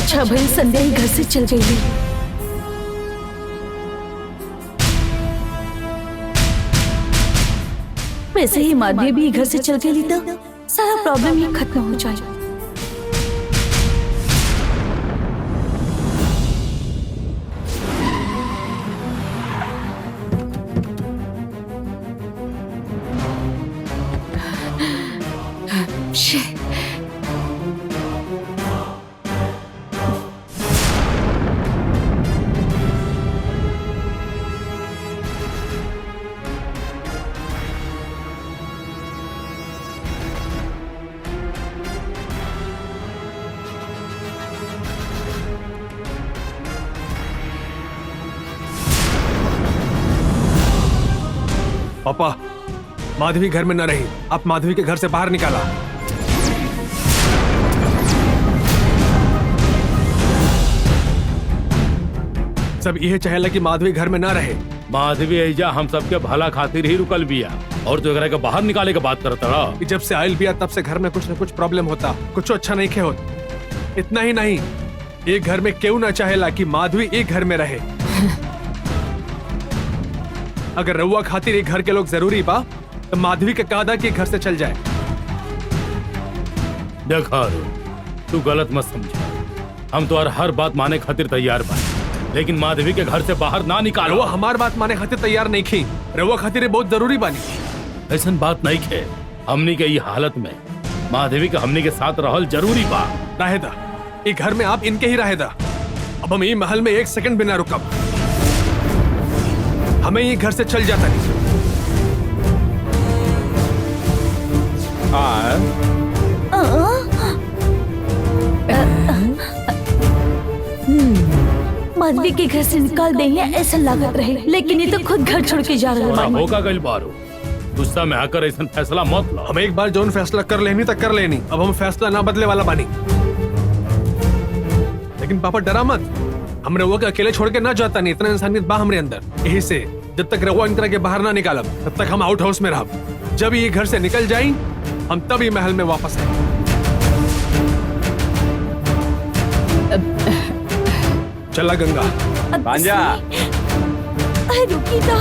अच्छा भाई संध्या ही घर से चल गई। वैसे ही माधवी भी घर से चल गई तो सारा प्रॉब्लम ही खत्म हो जाए। पापा, माधवी घर में न रही। आप माधवी के घर से बाहर निकाला। सब यह चाहेला कि माधवी घर में न रहे। माधवी ऐजा हम सबके भला खातिर ही रुकल बिया और तो के बाहर निकाले के बात करता रहा। जब से आयल बिया तब से घर में कुछ न कुछ प्रॉब्लम होता, कुछ अच्छा नहीं खे होता। इतना ही नहीं, एक घर में क्यों न चाहेला कि माधवी एक घर में रहे। अगर रउआ खातिर एक घर के लोग जरूरी बा तो माधवी के कादा कि घर से चल जाए। देखा तू गलत मत समझ, हम तो हर बात माने खातिर तैयार बा, लेकिन माधवी के घर से बाहर ना निकालो। रउआ हमार बात माने खातिर तैयार नहीं खी। रउआ खातिर बहुत जरूरी बानी। ऐसा बात नहीं खे। हमनी के ये हालत में माधवी के हमनी के साथ रहल जरूरी बा। रहेदा, एक घर में आप इनके ही रहेदा। अब हम ये महल में एक सेकंड बिना रुकब। हमें ये घर से चल जाता नहीं। माधवी के घर से निकाल देंगे ऐसा लागत रहे, लेकिन ये तो खुद घर छोड़ के जा रहा है। होगा गइल बारो, गुस्सा में आकर ऐसा फैसला मत लो। हम एक बार जोन फैसला कर लेनी तक कर लेनी। अब हम फैसला ना बदले वाला बानी। लेकिन पापा डरा मत, हम रउआ के अकेले छोड़ के ना जाता नहीं। इतना इंसानियत बा हमरे अंदर। यही से जब तक रउआ इनकरा के बाहर ना निकालब तब तक हम आउट हाउस में रहब। जब ये घर से निकल जाई हम तब ये महल में वापस आए। चला गंगा। भांजा, अरे रुकी ना।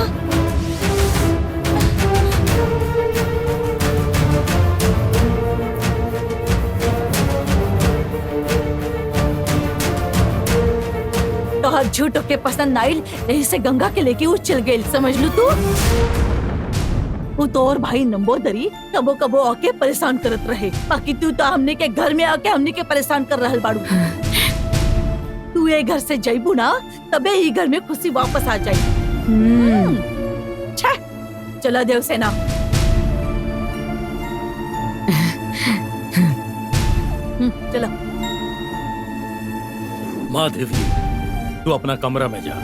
तो झूठो के पसंद आइल, यही से गंगा के लेके वो चल गई। समझ लू तू। वो तो और भाई नंबोदरी कबो कबो आके परेशान करत रहे, बाकी तू तो हमने के घर में आके हमने के परेशान कर रहल बाड़ू। तू ये घर से जाइबू ना तबे ही घर में खुशी वापस आ जाई। चला देवसेना। चलो। माधवी, तू अपना कमरा में जा।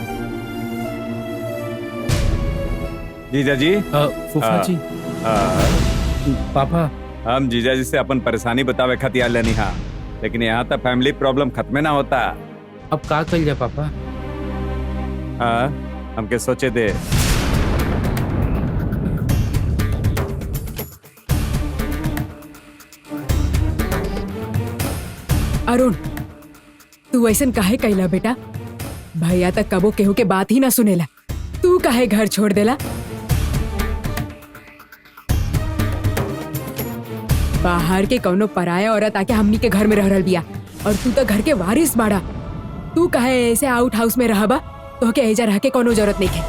जीजा जी। फूफा जी। पापा, हम जीजा जी से अपन परेशानी बतावे खातिर आले नहीं हा, लेकिन यहाँ तक फैमिली प्रॉब्लम खत्म ना होता। अब का कल जा पापा? हमके सोचे दे। अरुण, तू ऐसन काहे कैला बेटा? भैया तक कबो केहू के बात ही ना सुनेला, तू काहे घर छोड़ देला? बाहर के कौनो पराया औरत आके हमनी के घर में रह रहल बिया और तू तो घर के वारिस बाड़ा। तू काहे ऐसे आउट हाउस में रहबा? तो के एजा रह के कोनो जरूरत नहीं है।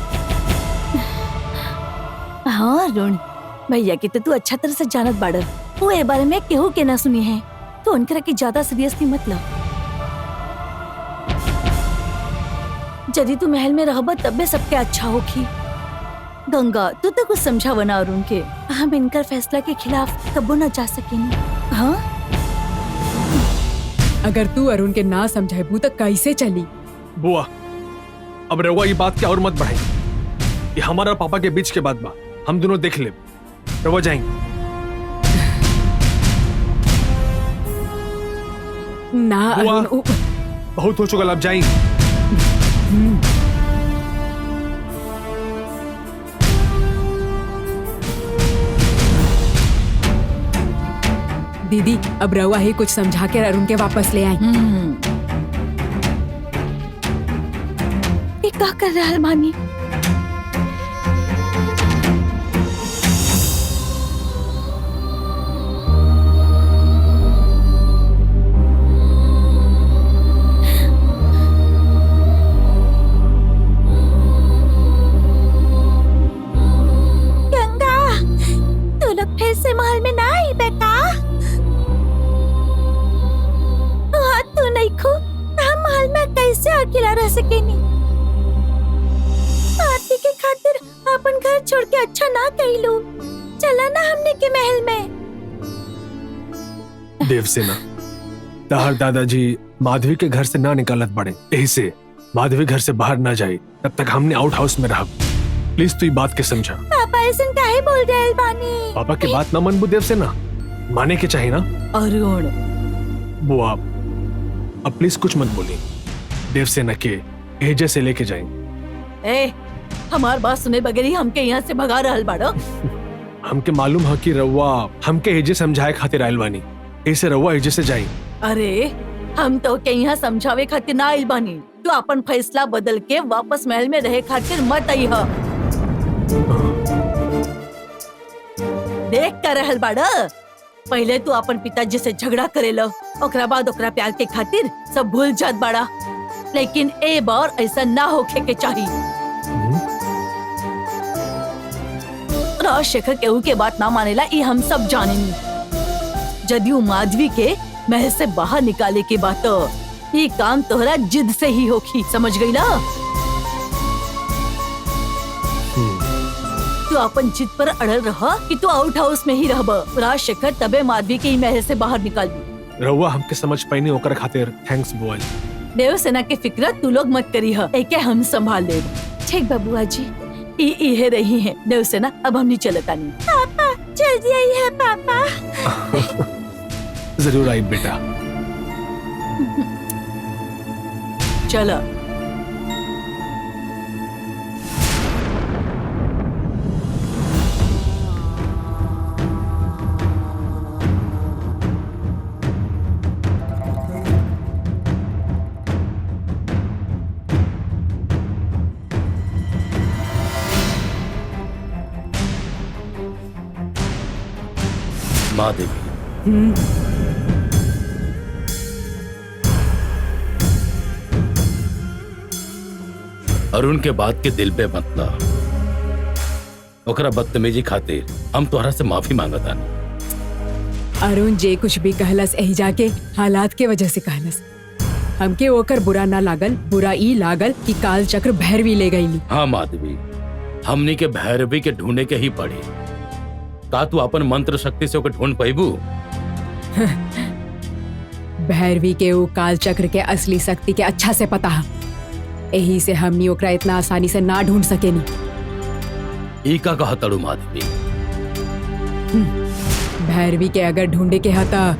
हाँ अरुण, भैया की तो तू अच्छा तरह से जानत बाड़। वो ए बारे में केहू के ना सुनी है, तो उनकरा की ज्यादा सीरियसली मत लो। यदि तू महल में रहबा तब भी सबके अच्छा होगी। गंगा, तू तो कुछ समझावा ना अरुण के। हम इनकर फैसला के खिलाफ कबो न जा सकेंगे। हाँ, अगर तू अरुण के ना समझाबू तो कैसे चली? बुआ, अब रउआ ये बात क्या और मत बढ़ाई। ये हमारा पापा के बीच के बात बा, हम दोनों देख ले। रउआ जाएंगे ना बुआ, अरुण। बहुत हो चुका, अब जाएंगे। दीदी, अब रवा ही कुछ समझा के अरुण के वापस ले आई। का कर रहल मानी? गंगा, तू लोग फिर से महल में ना आई बेटा? हाँ, तू नहीं खू, हम महल में कैसे अकेला रह सकेनी? आरती के खातिर अपन घर छोड़ के अच्छा ना कहलू। चला ना हमने के महल में। देवसेना, ताहर दादाजी माधवी के घर से ना निकालत पड़े, यही से माधवी घर से बाहर ना जाए तब तक हमने आउट हाउस में रहा। प्लीज तू ये बात के समझा। पापा ऐसा काहे बोल रहे बानी? पापा की बात ना मनबू देवसेना, माने के चाहिए ना। अरुण, बुआ अब प्लीज कुछ मत बोली। देवसेना के एजे से लेके जाए। ए, हमार बात सुने बगैर ही हमके यहाँ से भगा रहल बाड़ो। हमके मालूम है कि रउआ हमके एजे समझाए खातिर आइल बानी, ऐसे रउआ एजे से जाई। अरे, हम तो के यहाँ समझावे खातिर ना आइल बानी। तू अपन फैसला बदल के वापस महल में रहे खातिर मत आई हा। देख कर रहल बाड़ा, पहले तू अपन पिताजी से झगड़ा करेलो, ओकरा बाद ओकरा प्यार के खातिर सब भूल जात बाड़ा। लेकिन ए बार ऐसा ना होखे के चाहिए। राजशेखर केहू के बात ना मानेला, ये हम सब जानेनी। जदियो माधवी के महल से बाहर निकाले के बात, ये काम तोहरा जिद से ही होखी, समझ गई ना? तू अपन जिद पर अड़ल रहा कि तू आउट हाउस में ही रहब। राजशेखर तबे माधवी के महल से बाहर निकाल दी। रउआ हमके समझ पाईनी, ओकर खातिर थैंक्स बुआ जी। देवसेना के फिक्र तू लोग मत करी है, एके हम संभाल ले। ठीक बबुआ जी, ये रही है देवसेना, अब हम नहीं चलता नहीं। पापा जल्दी आई है पापा। जरूर आई बेटा। चलो। माधवी, अरुण के बात के दिल पे मत ला। ओकरा बदतमीजी खातिर हम तोहरा से माफी मांगता। अरुण जे कुछ भी कहलस एही जाके हालात के वजह से कहलस। हमके ओकर बुरा ना लागल, बुरा ई लागल कि काल चक्र भैरवी ले गईली। हाँ माधवी, हमनी के भैरवी के ढूंढे के ही पड़ी। का तू अपन मंत्र शक्ति से ओके ढूंढ पाइबू? भैरवी के वो काल चक्र के असली शक्ति के अच्छा से पता है, यही से हमनी ओकरा इतना आसानी से ना ढूंढ सकेनी। ई का कहा तड़ू माधवी? भैरवी के अगर ढूंढे के हता,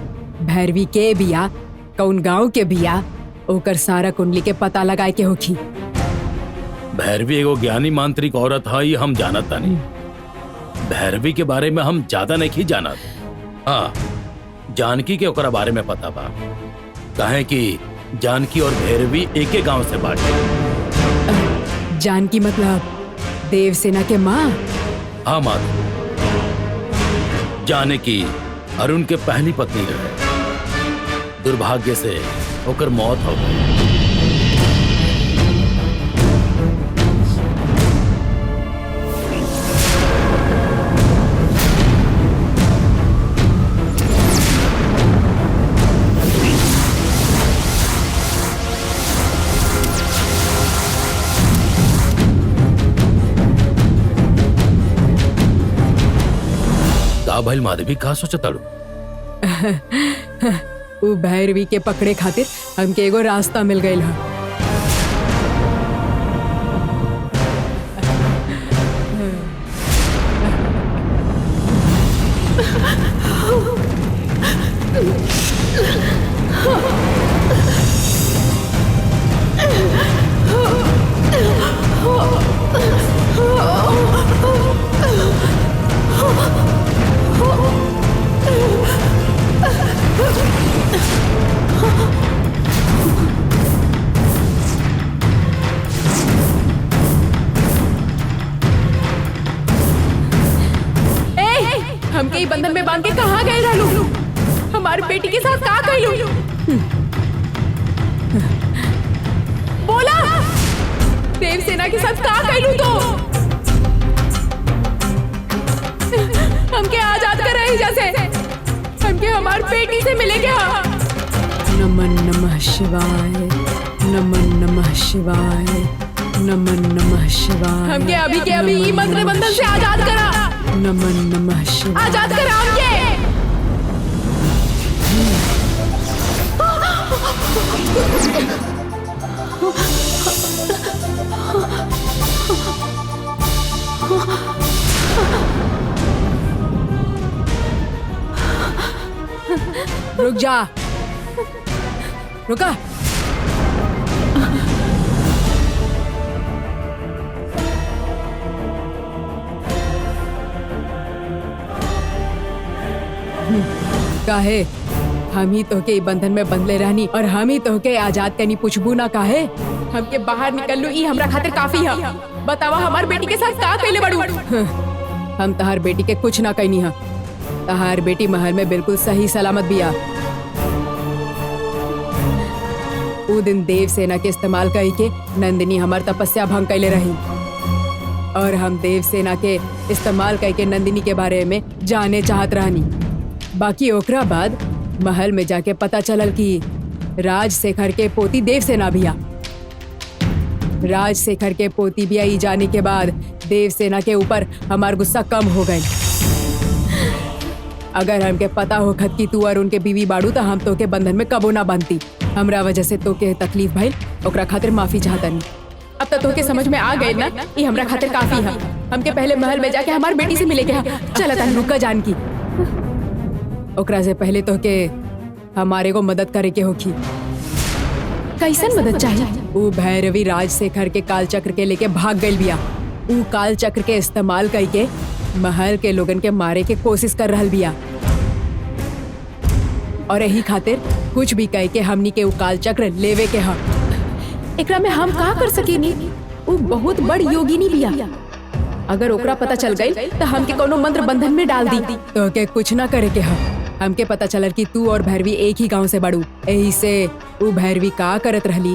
भैरवी के बिया, कौन गांव के बिया, ओकर सारा कुंडली के पता लगाए के होखी। भैरवी एगो ज्ञानी मांत्रिक औरत है, ये हम जानत नहीं। भैरवी के बारे में हम ज्यादा नहीं जानत। हाँ, जानकी के ओकरा बारे में पता बा, काहे कि जानकी और भैरवी एके गांव से बाटे। जानकी मतलब देवसेना के माँ? हाँ माधवी, जानकी अरुण के पहली पत्नी रहे। दुर्भाग्य से ओकर मौत हो गई। भाई माधवी का सोचताड़ू? वो भैरवी के पकड़े खातिर हमके एगो रास्ता मिल गई है। मांग के कहाँ गए रहलू? हमारी बेटी के साथ का कैलू? बोला, देवसेना के साथ का कैलू तो? हमके आजाद कर रही जैसे हमके हमारी बेटी से मिले क्या? नमन नमः शिवाय, नमन नमः शिवाय, नमन नमः शिवाय। हमके अभी के अभी ई मंत्र बंधन से आजाद करा। नमन नमः शिवाय, आजाद करा हमके। रुक जा, रुका। काहे हम ही तो के बंधन में बंधले रहनी और हम ही तो के आजाद करनी पूछबू ना काहे? हमके बाहर निकल लू, ई हमरा खातिर काफी है। बतावा हमार बेटी के साथ का कैले बड़ू? हम तहार बेटी के कुछ ना कहनी है। तहार बेटी महल में बिल्कुल सही सलामत बिया। उ दिन देवसेना के इस्तेमाल कई के नंदिनी हमार तपस्या भंग कैले रही और हम देवसेना के इस्तेमाल कई के नंदिनी के बारे में जाने चाहत रहनी। बाकी ओकरा बाद महल में जाके पता चलल कि राजशेखर के पोती देवसेना बिया। राजशेखर के पोती बिया ई जाने के बाद देवसेना के ऊपर हमार गुस्सा कम हो गई। अगर हमके पता हो खत की तू और उनके बीवी बाड़ू तो हम तो के बंधन में कबो ना बनती। हमरा वजह से तो के तकलीफ भइल, ओकरा खातिर माफी चाहतनी। अब तक तो के समझ में आ गए ना, ये हमरा खातिर काफी है। हमके पहले महल में जाके हमार बेटी से मिले के चल तन रुका जान की। ओकरा से पहले तो के हमारे को मदद करे के होखी। कैसन मदद चाहिए? वो भैरवी राजशेखर के काल चक्र के लेके भाग गई बिया। वो काल चक्र के इस्तेमाल करके महल के लोगन के मारे के कोशिश कर रहल बिया और यही खातिर कुछ भी कह के हमनी के वो काल चक्र लेवे के हा। एकरा में हम का कर सकेनी? वो बहुत बड़ योगिनी बिया। अगर ओकरा पता चल गई तो हमके कोनो मंत्र बंधन में डाल दी तो के कुछ ना करे के हा। हमके पता चलल कि तू और भैरवी एक ही गांव से बड़ू, यही से वो भैरवी का करत रहली,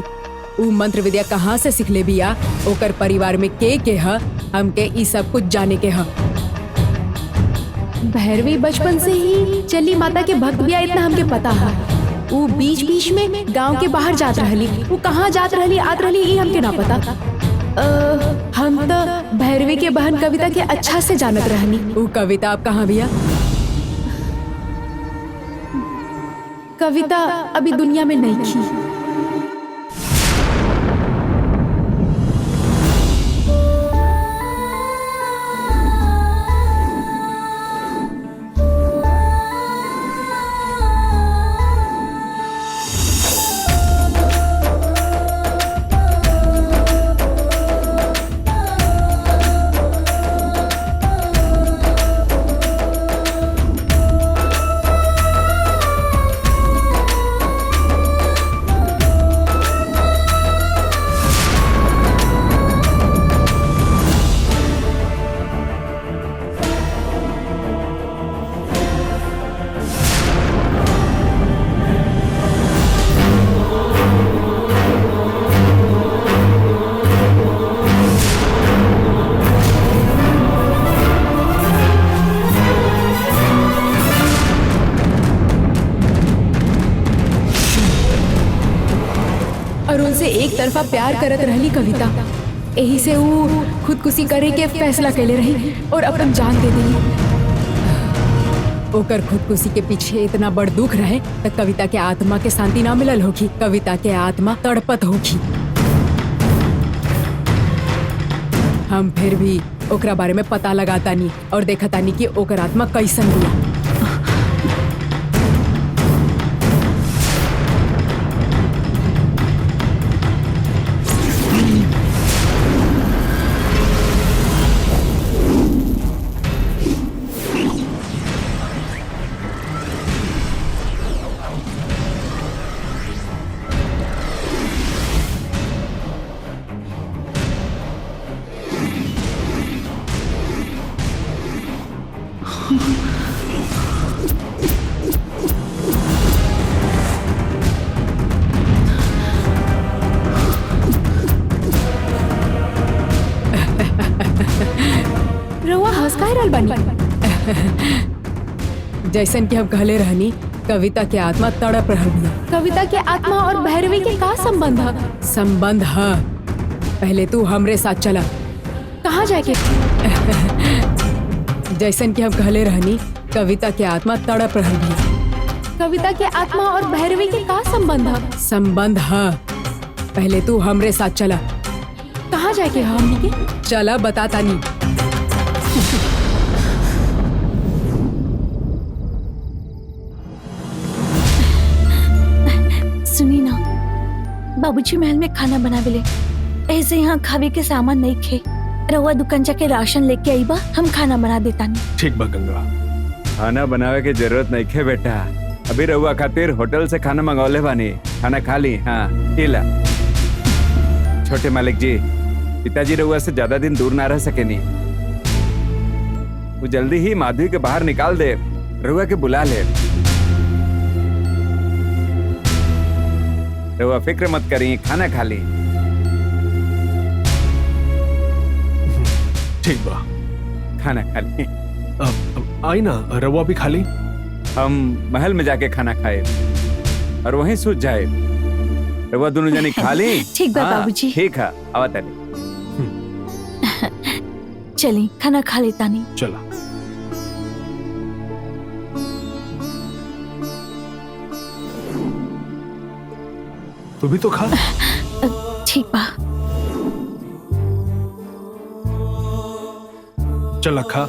वो मंत्र विद्या कहाँ से सिखले बिया, ओकर परिवार में के हा, हमके ई सब कुछ जाने के हा। भैरवी बचपन से ही चली माता के भक्त बिया, इतना हमके पता है। वो बीच बीच में गांव के बाहर जात रहली, वो कहाँ जात रहली आत रहली ई हमके ना पता। हम तो भैरवी के बहन कविता के अच्छा से जानत रहनी। वो कविता अब कहाँ बिया? कविता अभी दुनिया में नहीं थी। और उनसे एक तरफा प्यार करत रहली कविता, यही से वो खुदकुशी करे के फैसला कैले रही और अपन जान दे दी। ओकर खुदकुशी के पीछे इतना बड़ दुख रहे तो कविता के आत्मा के शांति ना मिलल होगी, कविता के आत्मा तड़पत होगी। हम फिर भी ओकरा बारे में पता लगातानी और देखतानी कि ओकर आत्मा कैसन बिया। रहल बानी? जैसन कि हम कहले रहनी, कविता के आत्मा तड़प रहल बिया। कविता के आत्मा और भैरवी के का संबंध है? संबंध है। पहले तू हमरे साथ चला। कहाँ जाके? जैसन कि हम कहले रहनी, कविता के आत्मा तड़प रहल बिया। कविता के आत्मा और भैरवी के का संबंध है? संबंध है। पहले तू हमरे साथ चला। कहाँ जाके हमनी के? चला बताता नहीं। सुनी ना, बाबूजी महल में खाना बनावेले, ऐसे यहाँ खावे के सामान नहीं खे। रउआ दुकान जाके राशन लेके आई बा, हम खाना बना देता नहीं। ठीक बा गंगा। खाना बनावे की जरूरत नहीं खे बेटा, अभी रहुआ खातिर होटल से खाना मंगौले बानी, खाना खा ली। हाँ इला। छोटे मालिक जी, पिताजी रहुआ से ज्यादा दिन दूर ना रह सकेनी, वो जल्दी ही माधवी के बाहर निकाल दे, रहुआ के बुला ले। रहुआ फिक्र मत करी, खाना खा ली। ठीक बा, खाना खा ली। अब आई ना, रवा भी खा ली। हम महल में जाके खाना खाए और वहीं सूझ जाए। रहुआ दोनों जनी खा ली। ठीक बा बाबूजी। ठीक है, आवा तनी। चली खाना खा लेता नहीं। चला। तू भी तो खा। ठीक बा। चला खा।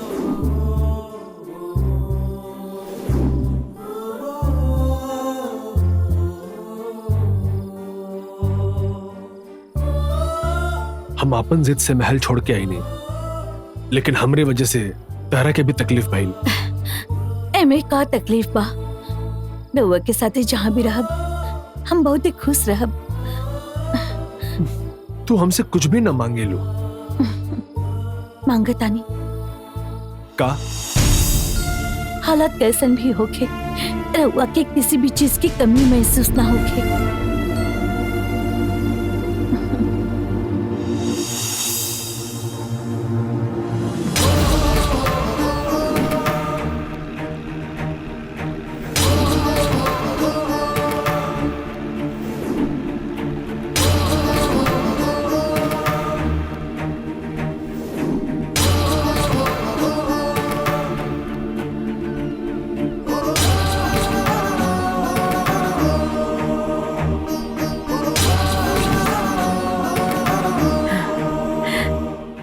हम आपन जिद से महल छोड़ के आई नहीं, लेकिन हमरे वजह से तारा के भी तकलीफ भइल। एमे का तकलीफ बा, रउआ के साथे जहाँ भी रहब हम बहुत ही खुश रहब। तू हमसे कुछ भी ना मांगे लो। मांगतानी का? हालात कैसन भी होखे, रउआ के किसी भी चीज की कमी महसूस ना होखे।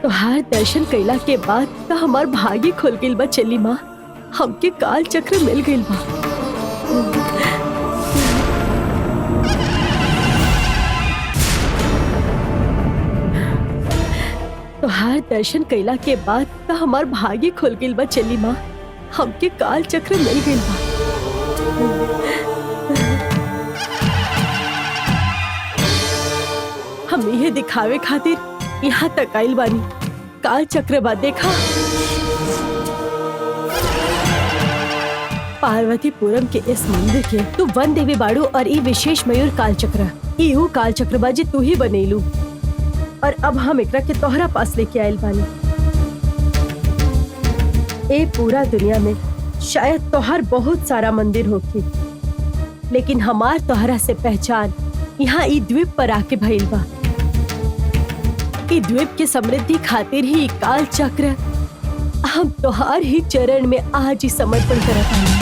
तोहार दर्शन कैला के बाद तो हमार भाग्य खुल गइल बा चली माँ, हमके काल चक्र मिल गइल बा। तोहार दर्शन कैला के बाद तो हमार भाग्य खुल गइल बा चली माँ, हमके काल चक्र मिल गइल बा। हम ये दिखावे खातिर यहाँ तक आइल बानी। काल चक्र बा देखा। पार्वतीपुरम के इस मंदिर के तू वन देवी बाड़ू और ई विशेष मयूर काल चक्र, इहू काल चक्र बाजी तू ही बनेलू, और अब हम एकरा के तोहरा पास लेके आइल बानी। ए पूरा दुनिया में शायद तोहार बहुत सारा मंदिर होगी, लेकिन हमार तोहरा से पहचान यहाँ ई द्वीप पर आके भइल बा। ई द्वीप की समृद्धि खातिर ही काल चक्र हम तोहार ही चरण में आज ही समर्पण करत हनी।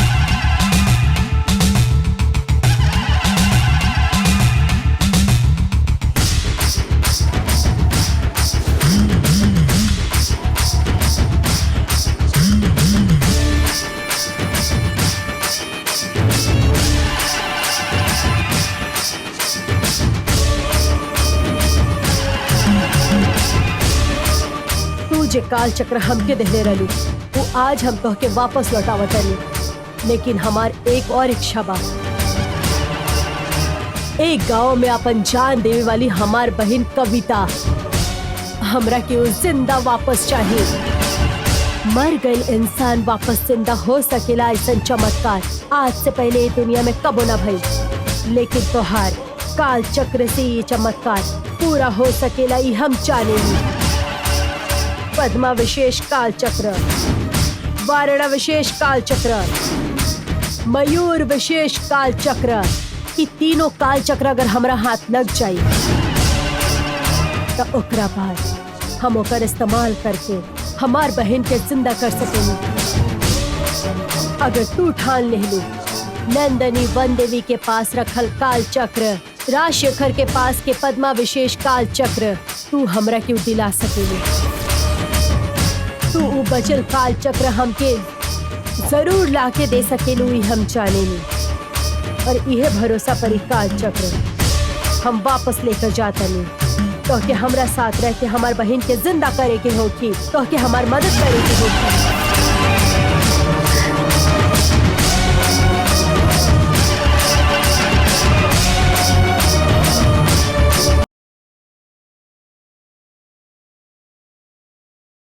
जे काल चक्र हमके देने रहलू वो आज हम तोहके वापस लौटावत हनी, लेकिन हमार एक और इच्छा बा। एक गांव में अपन जान देवे वाली हमार बहन कविता, हमरा के वो जिंदा वापस चाहिए। मर गए इंसान वापस जिंदा हो सकेला ऐसा चमत्कार आज से पहले ये दुनिया में कबो न भइल, लेकिन तोहार काल चक्र से ये चमत्कार पूरा हो सकेला, ये हम जानेंगे। पद्मा विशेष काल चक्र। वारणा विशेष काल चक्र, मयूर विशेष काल चक्र, कि तीनों काल चक्र अगर हमारा हाथ लग जाए तो ओकरा बाद हम ओकर इस्तेमाल करके हमार बहन के जिंदा कर सकेंगे। अगर तू ठान ले लू नंदनी वन देवी के पास रखल काल चक्र, राजशेखर के पास के पद्मा विशेष काल चक्र तू हमरा क्यों दिला सकेली। तू उ बचल काल चक्र हमके जरूर लाके दे सकेलू, ही हम जाने नहीं। और यह भरोसा परी काल चक्र हम वापस लेकर जाता नहीं, तो के हमरा साथ रह के हमार बहन के जिंदा करे के होगी, तो के हमार मदद करे के होगी।